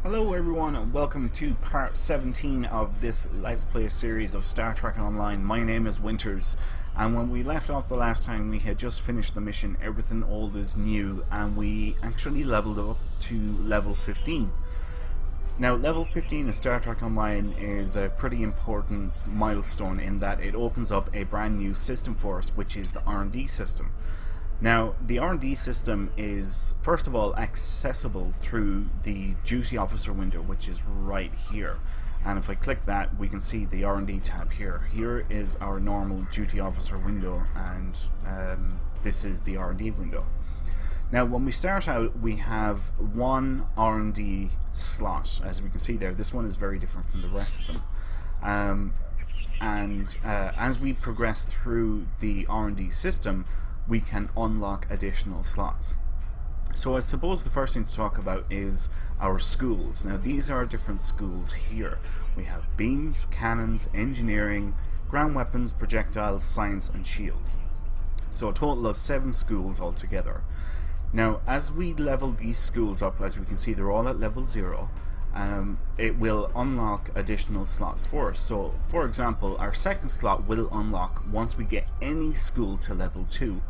Hello everyone and welcome to part 17 of this Let's Play series of Star Trek Online. My name is Winters, and when we left off the last time we had just finished the mission Everything Old is New, and we actually leveled up to level 15. Now level 15 of Star Trek Online is a pretty important milestone in that it opens up a brand new system for us, which is the R&D system. Now, the R&D system is, first of all, accessible through the duty officer window, which is right here. And if I click that, we can see the R&D tab here. Here is our normal duty officer window, and this is the R&D window. Now, when we start out, we have one R&D slot. As we can see there, this one is very different from the rest of them. As we progress through the R&D system, we can unlock additional slots. So I suppose the first thing to talk about is our schools. Now these are different schools here. We have beams, cannons, engineering, ground weapons, projectiles, science and shields. So a total of 7 schools altogether. Now as we level these schools up, as we can see they're all at level 0, it will unlock additional slots for us. So for example, our second slot will unlock once we get any school to level 2.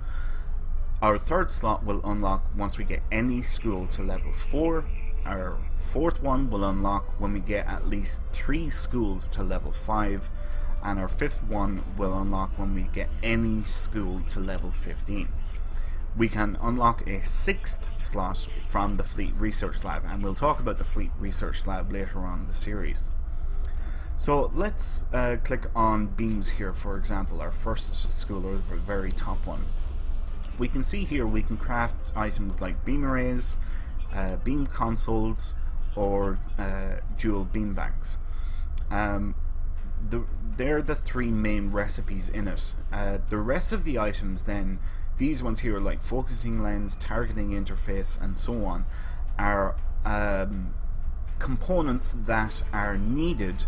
Our third slot will unlock once we get any school to level 4. Our fourth one will unlock when we get at least 3 schools to level 5. And our fifth one will unlock when we get any school to level 15. We can unlock a 6th slot from the Fleet Research Lab, and we'll talk about the Fleet Research Lab later on in the series. So let's click on beams here, for example, our first school, or the very top one. We can see here we can craft items like beam arrays, beam consoles, or dual beam banks. They're the 3 main recipes in it. The rest of the items then, these ones here like focusing lens, targeting interface and so on, are components that are needed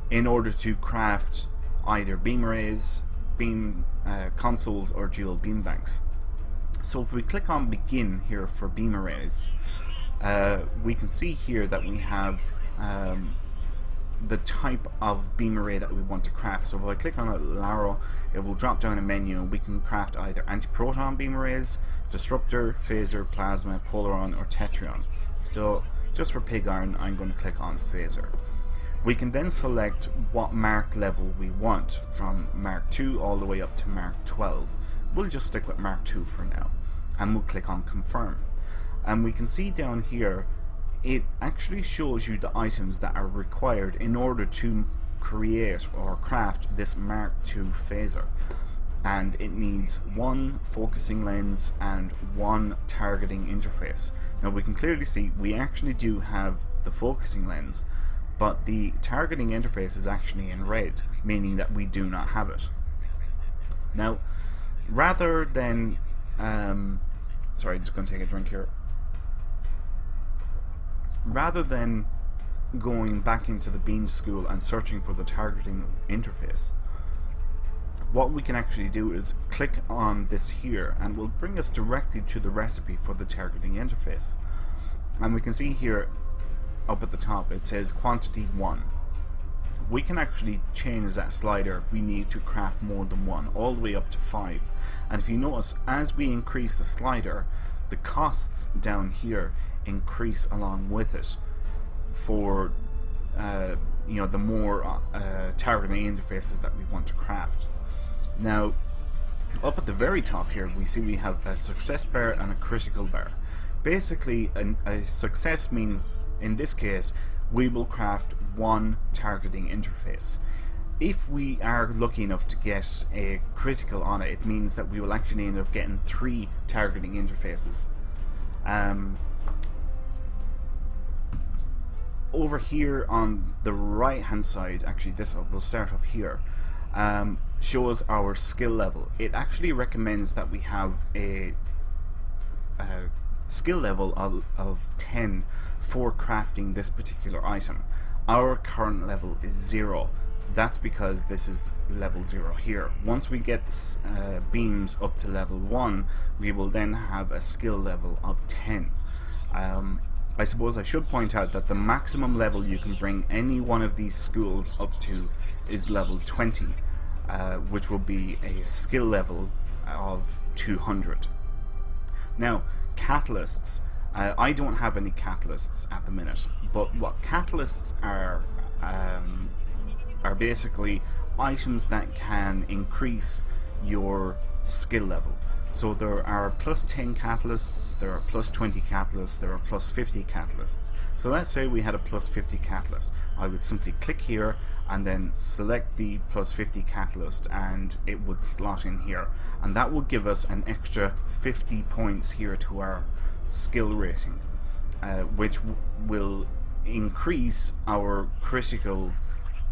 in order to craft either beam arrays, beam consoles or dual beam banks. So if we click on begin here for beam arrays, we can see here that we have the type of beam array that we want to craft. So if I click on a little arrow, it will drop down a menu and we can craft either anti-proton beam arrays, disruptor, phaser, plasma, polaron or tetrion. So just for pig iron, I'm going to click on phaser. We can then select what mark level we want, from Mark 2 all the way up to Mark 12. We'll just stick with Mark 2 for now, and we'll click on confirm. And we can see down here it actually shows you the items that are required in order to create or craft this Mark II phaser. And it needs 1 focusing lens and 1 targeting interface. Now we can clearly see we actually do have the focusing lens, but the targeting interface is actually in red, meaning that we do not have it. Now rather than sorry, I'm just going to take a drink here. Rather than going back into the beam school and searching for the targeting interface, what we can actually do is click on this here and will bring us directly to the recipe for the targeting interface. And we can see here up at the top it says quantity 1. We can actually change that slider if we need to craft more than 1, all the way up to 5. And if you notice, as we increase the slider, the costs down here increase along with it for the more targeting interfaces that we want to craft. Now up at the very top here we see we have a success bar and a critical bar. Basically a success means, in this case, we will craft 1 targeting interface. If we are lucky enough to get a critical on it, it means that we will actually end up getting 3 targeting interfaces. Over here on the right hand side, actually this will start up here, shows our skill level. It actually recommends that we have a skill level of 10 for crafting this particular item. Our current level is 0. That's because this is level 0 here. Once we get beams up to level 1, we will then have a skill level of 10. I suppose I should point out that the maximum level you can bring any one of these schools up to is level 20, which will be a skill level of 200. Now, catalysts. I don't have any catalysts at the minute, but what catalysts are basically items that can increase your skill level. So there are plus 10 catalysts, there are plus 20 catalysts, there are plus 50 catalysts. So let's say we had a plus 50 catalyst. I would simply click here and then select the plus 50 catalyst, and it would slot in here. And that would give us an extra 50 points here to our skill rating, which will increase our critical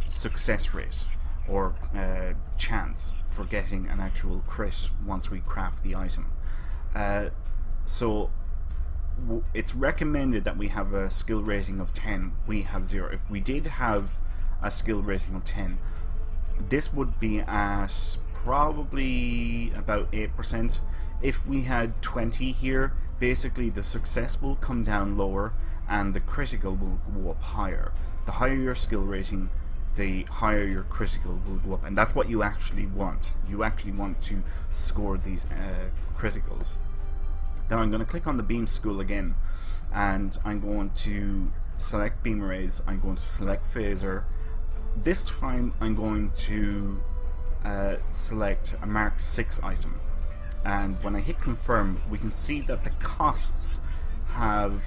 success rate, or chance for getting an actual crit once we craft the item. So it's recommended that we have a skill rating of 10. We have 0. If we did have a skill rating of 10, this would be at probably about 8%. If we had 20 here, basically the success will come down lower and the critical will go up higher. The higher your skill rating, the higher your critical will go up, and that's what you actually want. You actually want to score these criticals. Now I'm going to click on the beam school again, and I'm going to select beam arrays. I'm going to select phaser. This time I'm going to select a Mark 6 item, and when I hit confirm, we can see that the costs have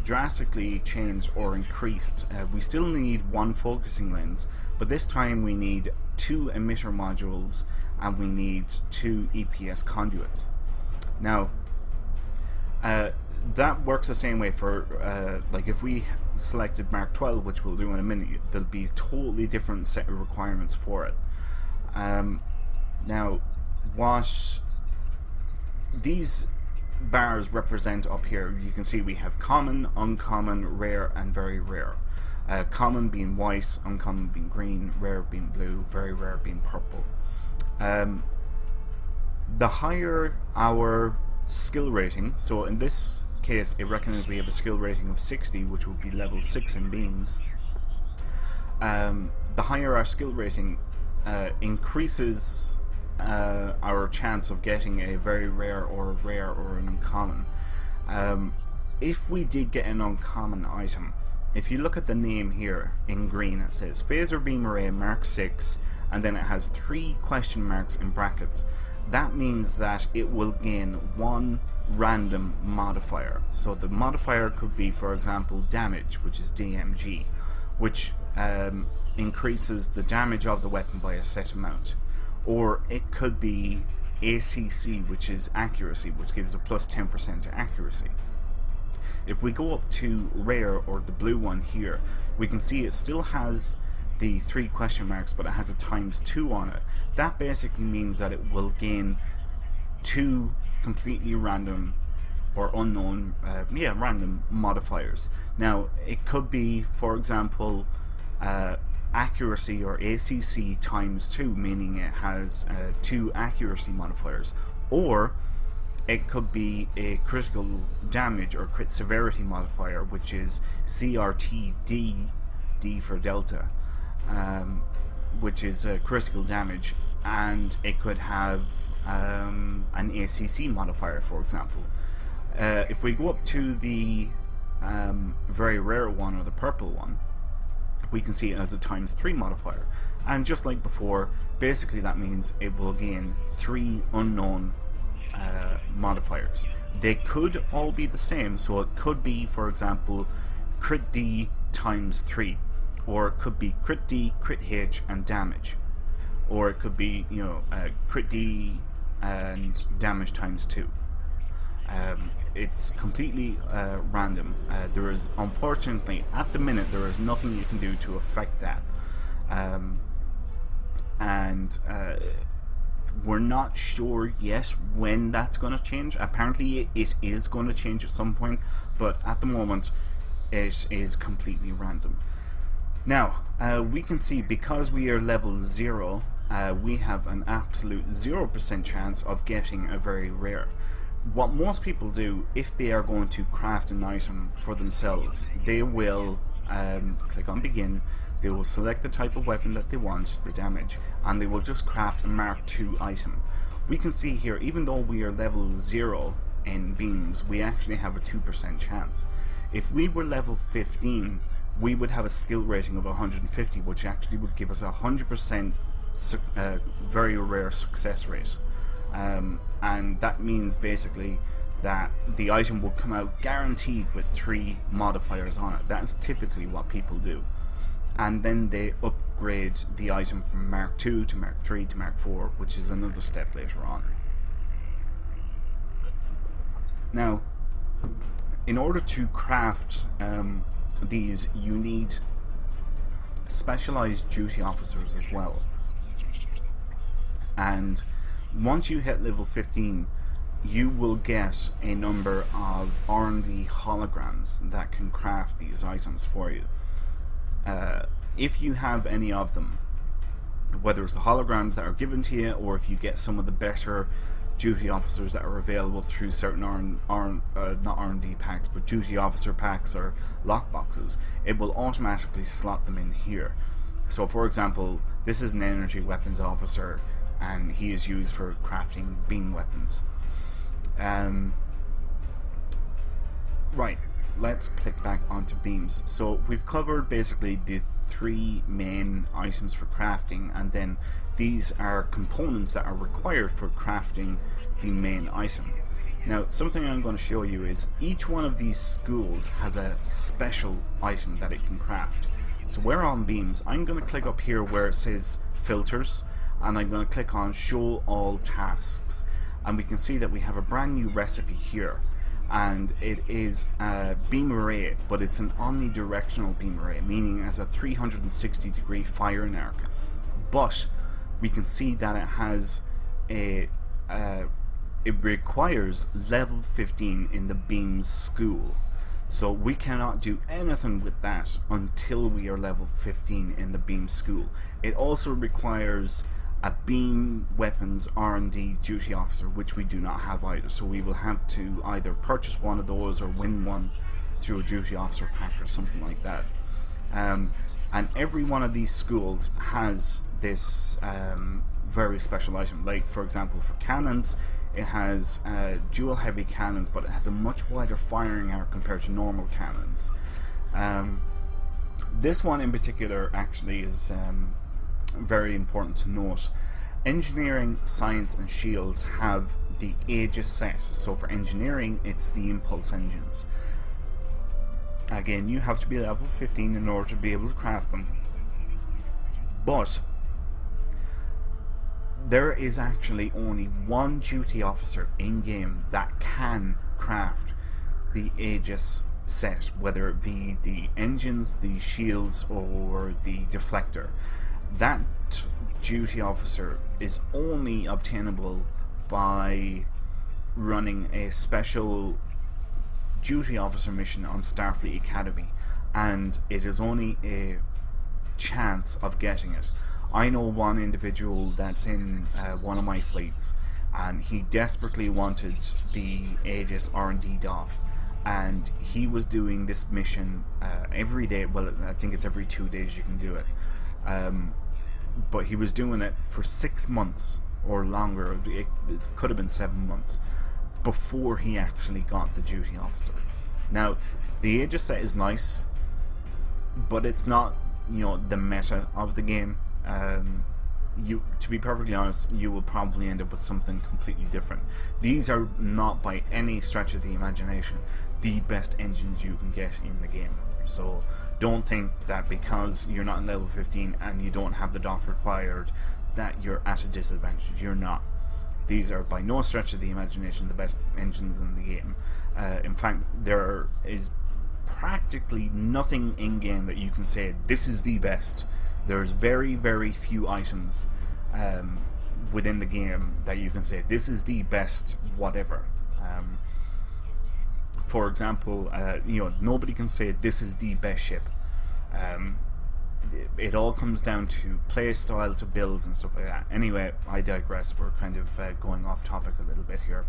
drastically changed or increased. We still need one focusing lens, but this time we need 2 emitter modules and we need 2 EPS conduits. Now that works the same way for like if we selected Mark 12, which we'll do in a minute, there'll be a totally different set of requirements for it. Now what these bars represent up here, you can see we have common, uncommon, rare and very rare. Common being white, uncommon being green, rare being blue, very rare being purple. The higher our skill rating, so in this case it recommends we have a skill rating of 60, which would be level 6 in beams. The higher our skill rating increases our chance of getting a very rare or an uncommon. If we did get an uncommon item, if you look at the name here in green, it says phaser beam array Mark 6, and then it has 3 question marks in brackets. That means that it will gain 1 random modifier. So the modifier could be, for example, damage, which is DMG, which increases the damage of the weapon by a set amount. Or it could be ACC, which is accuracy, which gives a plus 10% to accuracy. If we go up to rare, or the blue one here, we can see it still has the 3 question marks, but it has a ×2 on it. That basically means that it will gain 2 completely random or unknown, random modifiers. Now it could be, for example, accuracy or ACC ×2, meaning it has 2 accuracy modifiers, or it could be a critical damage or crit severity modifier, which is CRTD, D for delta, which is critical damage, and it could have an ACC modifier, for example. If we go up to the very rare one, or the purple one, we can see it as a ×3 modifier, and just like before, basically that means it will gain 3 unknown modifiers. They could all be the same, so it could be, for example, crit D ×3, or it could be crit D, crit H and damage, or it could be, you know, crit D and damage ×2. It's completely random. There is, unfortunately, at the minute, there is nothing you can do to affect that. We're not sure yet when that's going to change. Apparently it is going to change at some point, but at the moment it is completely random. Now, we can see, because we are level 0, we have an absolute 0% chance of getting a very rare. what most people do, if they are going to craft an item for themselves, they will click on begin, they will select the type of weapon that they want, the damage, and they will just craft a Mark II item. We can see here, even though we are level 0 in beams, we actually have a 2% chance. If we were level 15, we would have a skill rating of 150, which actually would give us a 100% very rare success rate. And that means basically that the item will come out guaranteed with 3 modifiers on it. That's typically what people do. And then they upgrade the item from Mark II to Mark III to Mark IV, which is another step later on. Now, in order to craft these, you need specialized duty officers as well. And once you hit level 15, you will get a number of R&D holograms that can craft these items for you. If you have any of them, whether it's the holograms that are given to you, or if you get some of the better duty officers that are available through certain not R&D packs, but duty officer packs or lockboxes, it will automatically slot them in here. So for example, this is an energy weapons officer, and he is used for crafting beam weapons. Right, let's click back onto beams. So we've covered basically the 3 main items for crafting, and then these are components that are required for crafting the main item. Now, something I'm going to show you is each one of these schools has a special item that it can craft. So we're on beams. I'm going to click up here where it says filters, and I'm going to click on show all tasks, and we can see that we have a brand new recipe here, and it is a beam array, but it's an omnidirectional beam array, meaning it has a 360-degree firing arc. But we can see that it has it requires level 15 in the beams school, so we cannot do anything with that until we are level 15 in the beam school. It also requires a beam weapons R&D duty officer, which we do not have either, so we will have to either purchase one of those or win one through a duty officer pack or something like that. And every one of these schools has this very special item. Like for example, for cannons, it has dual heavy cannons, but it has a much wider firing arc compared to normal cannons. This one in particular actually is very important to note. Engineering, science and shields have the Aegis set. So for engineering, it's the impulse engines. Again, you have to be level 15 in order to be able to craft them, but there is actually only one duty officer in game that can craft the Aegis set, whether it be the engines, the shields or the deflector. That duty officer is only obtainable by running a special duty officer mission on Starfleet Academy, and it is only a chance of getting it. I know one individual that's in one of my fleets, and he desperately wanted the Aegis R&D DOF, and he was doing this mission every day. Well, I think it's every 2 days you can do it, but he was doing it for 6 months or longer. It could have been 7 months before he actually got the duty officer. Now, the Aegis set is nice, but it's not, you know, the meta of the game. To be perfectly honest, you will probably end up with something completely different. These are not by any stretch of the imagination the best engines you can get in the game. So don't think that because you're not in level 15 and you don't have the DOF required that you're at a disadvantage. You're not. These are by no stretch of the imagination the best engines in the game. In fact, there is practically nothing in game that you can say this is the best. There's very, very few items within the game that you can say this is the best whatever. For example, you know, nobody can say this is the best ship. It all comes down to play style, to builds and stuff like that. Anyway, I digress. We're kind of going off topic a little bit here.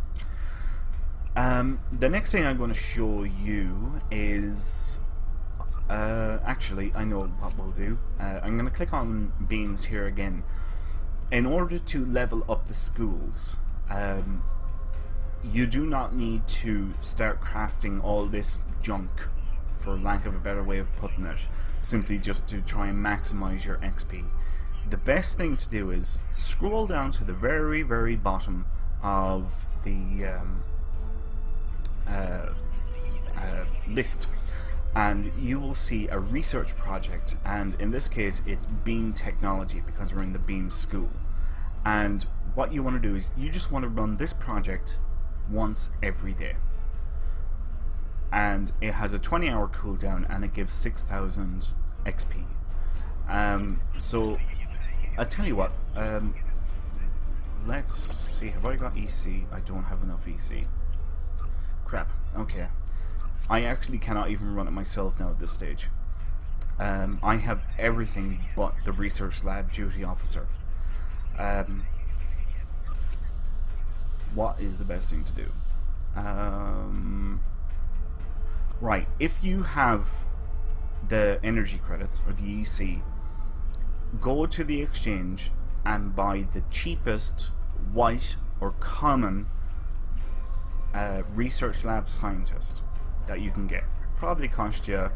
The next thing I'm going to show you is actually, I know what we'll do. I'm going to click on beams here again. In order to level up the schools, you do not need to start crafting all this junk, for lack of a better way of putting it, simply just to try and maximize your XP. The best thing to do is scroll down to the very, very bottom of the list, and you will see a research project, and in this case it's beam technology, because we're in the beam school. And what you want to do is you just want to run this project once every day, and it has a 20-hour cooldown, and it gives 6,000 XP. So I'll tell you what, let's see, have I got EC? I don't have enough EC. Crap, okay. I actually cannot even run it myself now at this stage. I have everything but the research lab duty officer. What is the best thing to do? Right, if you have the energy credits or the EC, go to the exchange and buy the cheapest white or common research lab scientist that you can get. Probably cost you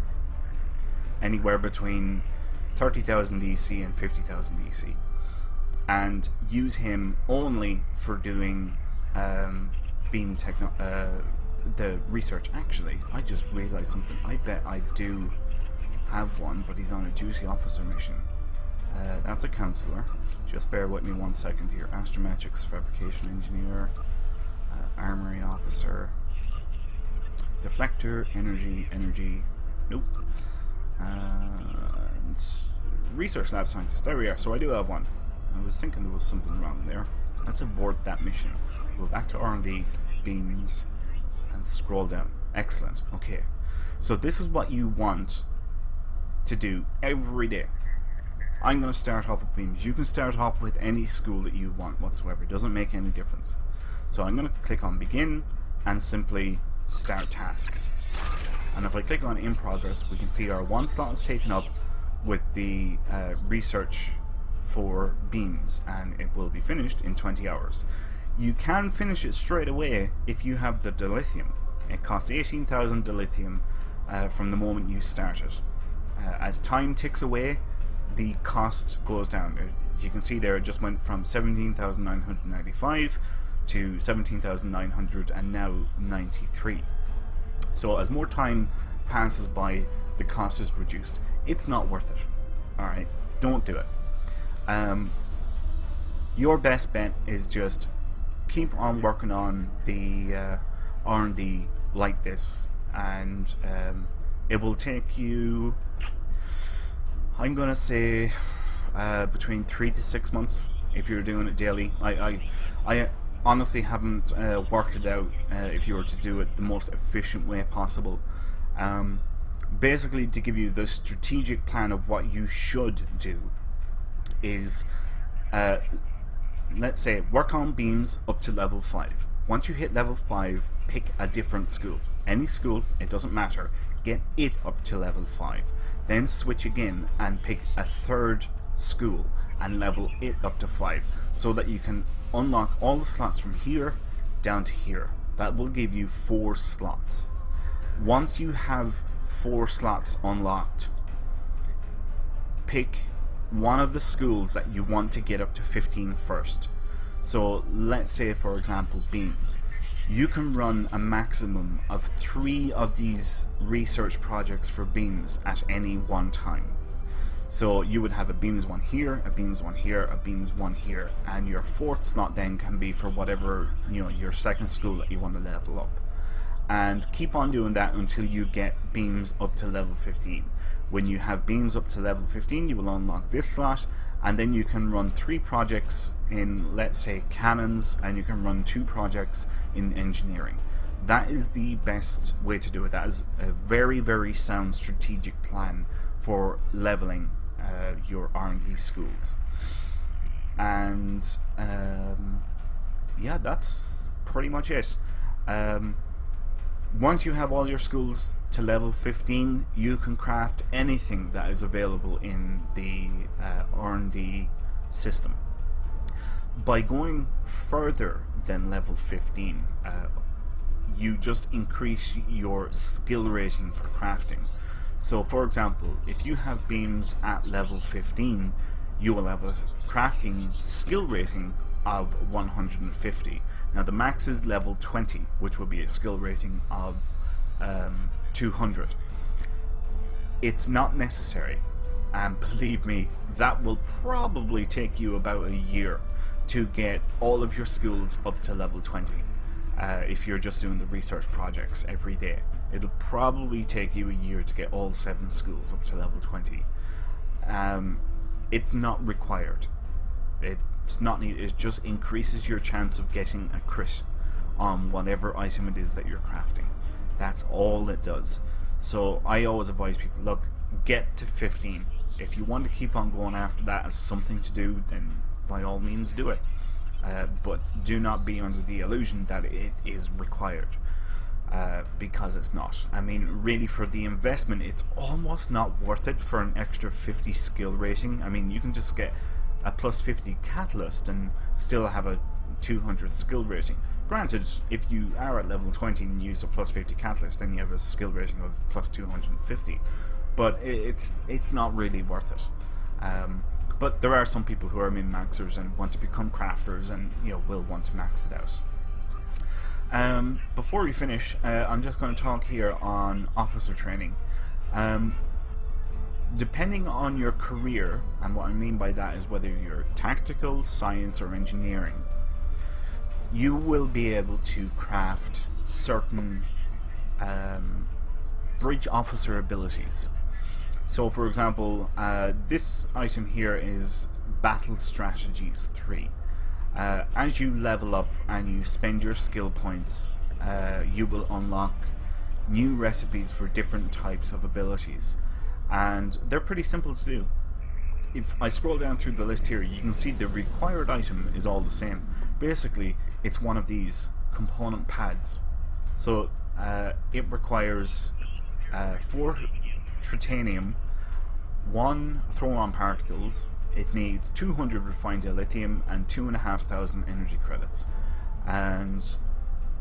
anywhere between 30,000 EC and 50,000 EC, and use him only for doing beam the research. Actually, I just realized something. I bet I do have one, but he's on a duty officer mission. That's a counselor. Just bear with me 1 second here. Astrometrics fabrication engineer, armory officer, deflector, energy, nope. And research lab scientist. There we are. So I do have one. I was thinking there was something wrong there. Let's abort that mission. Go back to R&D, beams, and scroll down. Excellent. Okay. So this is what you want to do every day. I'm going to start off with beams. You can start off with any school that you want whatsoever. It doesn't make any difference. So I'm going to click on begin and simply start task. And if I click on in progress, we can see our one slot is taken up with the research for beams, and it will be finished in 20 hours. You can finish it straight away if you have the dilithium. It costs 18,000 dilithium from the moment you start it. As time ticks away, the cost goes down. You can see there it just went from 17,995 to 17,900 and now 93. So as more time passes by, the cost is reduced. It's not worth it. Alright, don't do it. Your best bet is just keep on working on the R&D like this, and it will take you, I'm gonna say, between 3 to 6 months if you're doing it daily. I honestly haven't worked it out if you were to do it the most efficient way possible. Basically, to give you the strategic plan of what you should do is, let's say, work on beams up to level 5. Once you hit level 5, pick a different school. Any school, it doesn't matter. Get it up to level 5. Then switch again and pick a third school and level it up to 5, so that you can unlock all the slots from here down to here. That will give you 4 slots. Once you have 4 slots unlocked, pick one of the schools that you want to get up to 15 first. So let's say, for example, beams. You can run a maximum of 3 of these research projects for beams at any one time. So you would have a beams one here, a beams one here, a beams one here, and your 4th slot then can be for whatever, you know, your second school that you want to level up. And keep on doing that until you get beams up to level 15. When you have beams up to level 15, you will unlock this slot, and then you can run 3 projects in, let's say, cannons, and you can run 2 projects in engineering. That is the best way to do it. That is a very, very sound strategic plan for leveling your R&D schools. And yeah, that's pretty much it. Once you have all your schools to level 15, you can craft anything that is available in the R&D system. By going further than level 15, you just increase your skill rating for crafting. So for example, if you have beams at level 15, you will have a crafting skill rating of 150. Now the max is level 20, which will be a skill rating of 200. It's not necessary, and believe me, that will probably take you about a year to get all of your schools up to level 20. If you're just doing the research projects every day, it'll probably take you a year to get all 7 schools up to level 20. It's not required. It's not needed. It just increases your chance of getting a crit on whatever item it is that you're crafting. That's all it does. So I always advise people, look, get to 15. If you want to keep on going after that as something to do, then by all means do it. But do not be under the illusion that it is required, because it's not. I mean, really, for the investment, it's almost not worth it for an extra 50 skill rating. I mean, you can just get a plus 50 catalyst and still have a 200 skill rating. Granted, if you are at level 20 and use a plus 50 catalyst, then you have a skill rating of plus 250. But it's not really worth it. But there are some people who are min-maxers and want to become crafters and will want to max it out. Before we finish, I'm just going to talk here on officer training. Depending on your career, and what I mean by that is whether you're tactical, science, or engineering, you will be able to craft certain bridge officer abilities. So for example, this item here is Battle Strategies 3. As you level up and you spend your skill points, you will unlock new recipes for different types of abilities. And they're pretty simple to do. If I scroll down through the list here, you can see the required item is all the same. Basically, it's one of these component pads. So it requires 4 tritanium, 1 throw-on particles, it needs 200 refined dilithium and 2,500 energy credits. And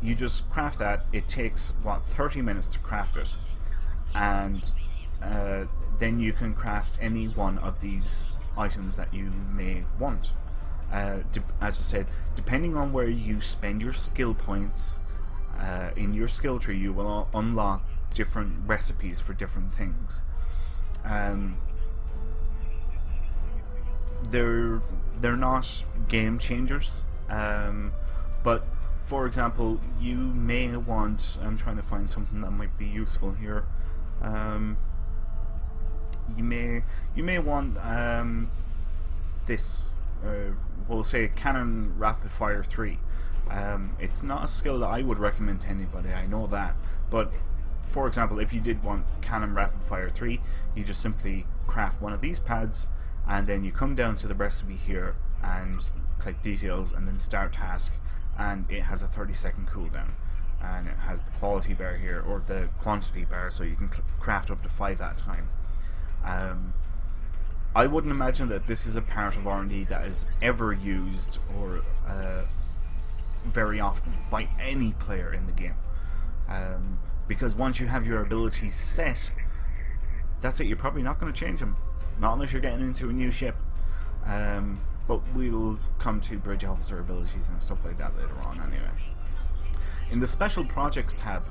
you just craft that. It takes, 30 minutes to craft it. And then you can craft any one of these items that you may want. As I said, depending on where you spend your skill points in your skill tree, you will unlock different recipes for different things. They're not game changers, but for example, you may want, I'm trying to find something that might be useful here. You may want this, we'll say Cannon Rapid Fire 3. It's not a skill that I would recommend to anybody, I know that, but for example, if you did want Cannon Rapid Fire 3, you just simply craft one of these pads, and then you come down to the recipe here and click details and then start task, and it has a 30-second cooldown, and it has the quality bar here, or the quantity bar, so you can craft up to 5 at a time. I wouldn't imagine that this is a part of R&D that is ever used or very often by any player in the game, because once you have your abilities set, that's it. You're probably not going to change them, not unless you're getting into a new ship. But we'll come to bridge officer abilities and stuff like that later on anyway. In the special projects tab,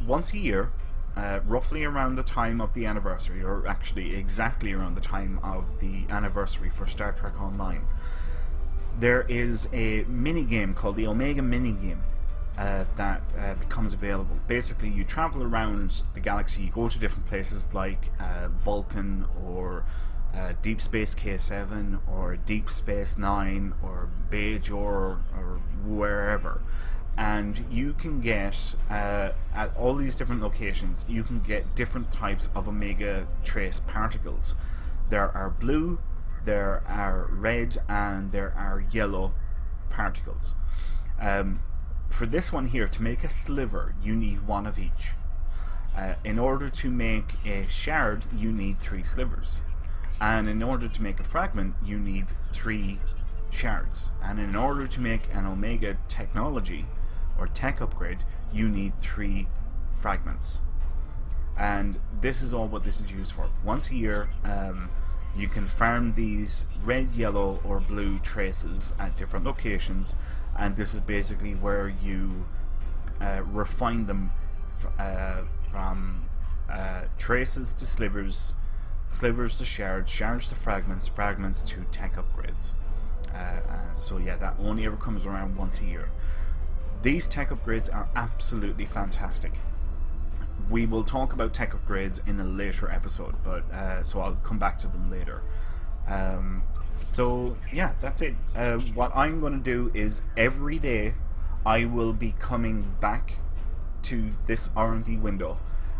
once a year, roughly around the time of the anniversary, or actually exactly around the time of the anniversary for Star Trek Online, there is a mini game called the Omega mini game that becomes available. Basically, you travel around the galaxy, you go to different places like Vulcan, or Deep Space K7, or Deep Space Nine, or Bajor, or wherever. And you can get, at all these different locations, you can get different types of Omega trace particles. There are blue, there are red, and there are yellow particles. for this one here, to make a sliver, you need one of each. In order to make a shard, you need 3 slivers. And in order to make a fragment, you need 3 shards. And in order to make an Omega technology or tech upgrade, you need 3 fragments. And this is all what this is used for. Once a year, you can farm these red, yellow, or blue traces at different locations, and this is basically where you refine them from traces to slivers, slivers to shards, shards to fragments, fragments to tech upgrades. So yeah, that only ever comes around once a year. These tech upgrades are absolutely fantastic. We will talk about tech upgrades in a later episode, but so I'll come back to them later. So yeah, that's it. What I'm going to do is every day I will be coming back to this R&D window,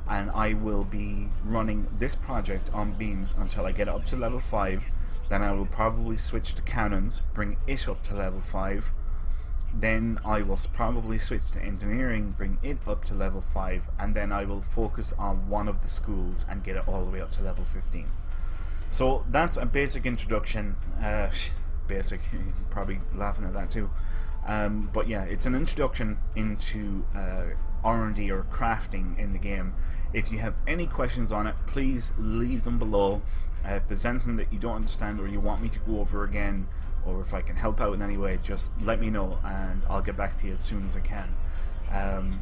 and I will be running this project on beams until I get up to level 5. Then I will probably switch to cannons, bring it up to level 5. Then I will probably switch to engineering, bring it up to level 5, and then I will focus on one of the schools and get it all the way up to level 15. So that's a basic introduction. Basic, you're probably laughing at that too. But yeah, it's an introduction into R&D or crafting in the game. If you have any questions on it, please leave them below. If there's anything that you don't understand or you want me to go over again, or if I can help out in any way, just let me know and I'll get back to you as soon as I can.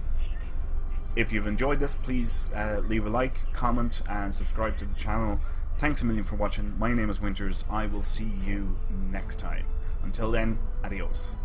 If you've enjoyed this, please leave a like, comment, and subscribe to the channel. Thanks a million for watching. My name is Winters. I will see you next time. Until then, adios.